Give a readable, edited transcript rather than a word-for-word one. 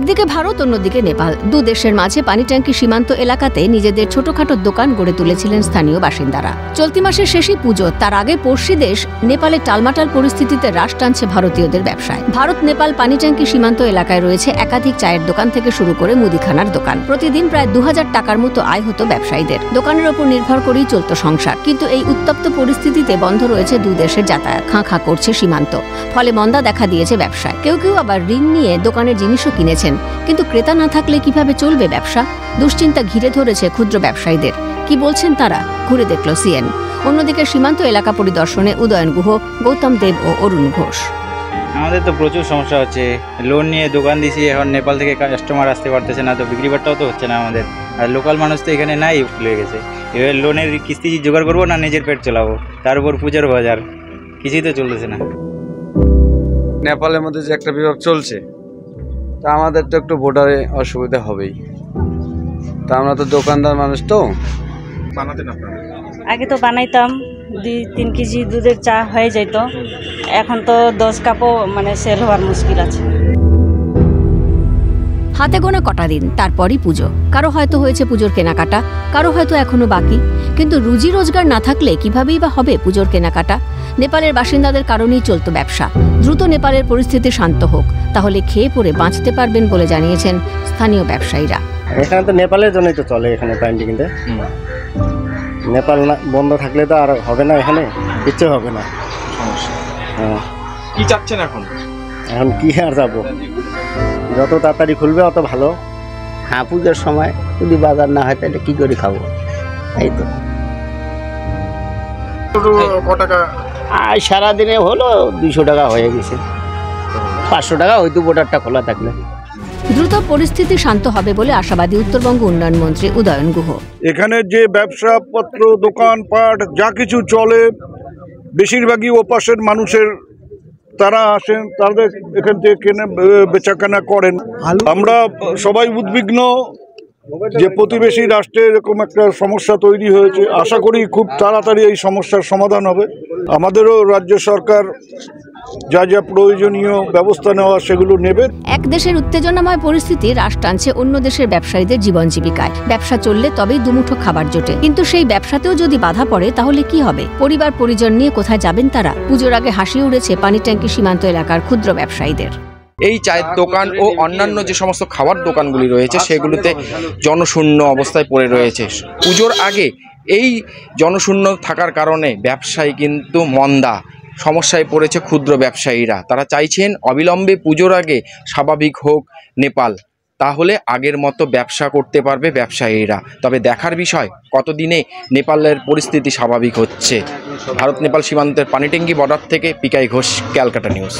একদিকে ভারত, অন্যদিকে নেপাল। দু দেশের মাঝে পানি ট্যাঙ্কি সীমান্ত এলাকাতে নিজেদের ছোটখাটো দোকান গড়ে তুলেছিলেন স্থানীয় বাসিন্দারা। চলতি মাসের শেষে পুজো, তার আগে পড়শি দেশ নেপালে টালমাটাল পরিস্থিতিতে রাশ টানছে ভারতীয়দের ব্যবসায়। ভারত নেপাল পানি ট্যাঙ্কি সীমান্ত এলাকায় রয়েছে একাধিক চায়ের দোকান থেকে শুরু করে মুদিখানার দোকান। প্রতিদিন প্রায় 2000 টাকার মতো আয় হতো ব্যবসায়ীদের। দোকানের ওপর নির্ভর করেই চলত সংসার। কিন্তু এই উত্তপ্ত পরিস্থিতিতে বন্ধ রয়েছে দু দেশের যাতায়াত, খাঁ খাঁ করছে সীমান্ত। ফলে মন্দা দেখা দিয়েছে ব্যবসায়। কেউ কেউ আবার ঋণ নিয়ে দোকানের জিনিসও কিনেছেন, কিন্তু ক্রেতা না থাকলে কিভাবে চলবে ব্যবসা? দুশ্চিন্তা ঘিরে ধরেছে ক্ষুদ্র ব্যবসায়ীদের। কি বলছেন তারা, ঘুরে দেখল সিএন। অন্যদিকে সীমান্ত এলাকা পরিদর্শনে উদয়ন গুহ, গৌতম দেব ও অরুণ ঘোষ। আমাদের তো প্রচুর সমস্যা হচ্ছে। লোন নিয়ে দোকান দিয়েছি, এখন নেপাল থেকে কাস্টমার আসতে পারতেছে না, তো বিক্রি বাট্টাও তো হচ্ছে না আমাদের। আর লোকাল মানুষ তো এখানে নাই, হয়ে গেছে। এবার লোনের কিস্তি জোগাড় করবো না নিজের পেট চালাবো, তার উপর পূজার বাজার, কিছুই তো চলতেছে না। নেপালের মধ্যে যে একটা বিভাগ চলছে, তা আমাদের তো একটু বর্ডারে অসুবিধা হবেই। তা আমরা তো দোকানদার মানুষ, তো বানাতেন আপনারা? আগে তো বানাইতাম, 2-3 কেজি দুধের চা হয়ে যেত। এখন তো 10 কাপও সেল হওয়ার মুশকিল আছে। হাতে গোনা কটা দিন, তারপরই পুজো। কারো হয়তো হয়েছে পুজোর কেনাকাটা, কারো হয়তো এখনো বাকি। কিন্তু রুজি রোজগার না থাকলে কিভাবেই বা হবে পুজোর কেনাকাটা? নেপালের বাসিন্দাদের কারণেই চলত ব্যবসা। দ্রুত নেপালের পরিস্থিতি শান্ত হোক, তাহলে খেয়ে পরে বাঁচতে পারবেন বলে জানিয়েছেন স্থানীয় ব্যবসায়ীরা। এখানে তো নেপালের জন্যই তো চলে, এখানে প্যান্টি কিনতে। নেপাল না বন্ধ থাকলে তো আর হবে না, এখানে কিচ্ছু হবে না। কি চাচ্ছেন এখন? এখন কি আর যাবো, যত তাড়াতাড়ি খুলবে অত ভালো। হ্যাঁ, পুজোর সময় যদি বাজার না হয় তাহলে কি করে খাবো? এই তো আর সারাদিনে হলো 200 টাকা হয়ে গেছে, 500 টাকা হয়তো বোর্ডারটা খোলা থাকলে। দ্রুত পরিস্থিতি শান্ত হবে বলে আশাবাদী উত্তরবঙ্গ উন্নয়ন মন্ত্রী উদয়ন গুহ। এখানে যে ব্যবসাপত্র, দোকানপাট যা কিছু চলে, বেশিরভাগই ওপাশের মানুষের, তারা আসেন, তাদের এখান থেকে কেনে বেচাকেনা করেন। আমরা সবাই উদ্বিগ্ন যে প্রতিবেশী রাষ্ট্রে এরকম একটা সমস্যা তৈরি হয়েছে। আশা করি খুব তাড়াতাড়ি এই সমস্যার সমাধান হবে। আমাদেরও রাজ্য সরকার যা যা প্রয়োজনীয় ব্যবস্থা নেওয়া সেগুলো নেবে। এক দেশের উত্তেজনাময় পরিস্থিতি রাশ টানছে অন্য দেশের ব্যবসায়ীদের জীবন জীবিকায়। ব্যবসা চললে তবেই দুমুঠো খাবার জোটে, কিন্তু সেই ব্যবসাতেও যদি বাধা পড়ে তাহলে কি হবে? পরিবার পরিজন নিয়ে কোথায় যাবেন তারা? পুজোর আগে হাসি উড়েছে পানি ট্যাঙ্কি সীমান্ত এলাকার ক্ষুদ্র ব্যবসায়ীদের। এই চায়ের দোকান ও অন্যান্য যে সমস্ত খাবার দোকানগুলি রয়েছে সেগুলোতে জনশূন্য অবস্থায় পড়ে রয়েছে। পুজোর আগে এই জনশূন্য থাকার কারণে ব্যবসায়ী কিন্তু মন্দা, সমস্যায় পড়েছে ক্ষুদ্র ব্যবসায়ীরা। তারা চাইছেন অবিলম্বে পুজোর আগে স্বাভাবিক হোক নেপাল, তাহলে আগের মতো ব্যবসা করতে পারবে ব্যবসায়ীরা। তবে দেখার বিষয় কতদিনে নেপালের পরিস্থিতি স্বাভাবিক হচ্ছে। ভারত নেপাল সীমান্তের পানিট্যাঙ্কি বর্ডার থেকে পিকাই ঘোষ, ক্যালকাটা নিউজ।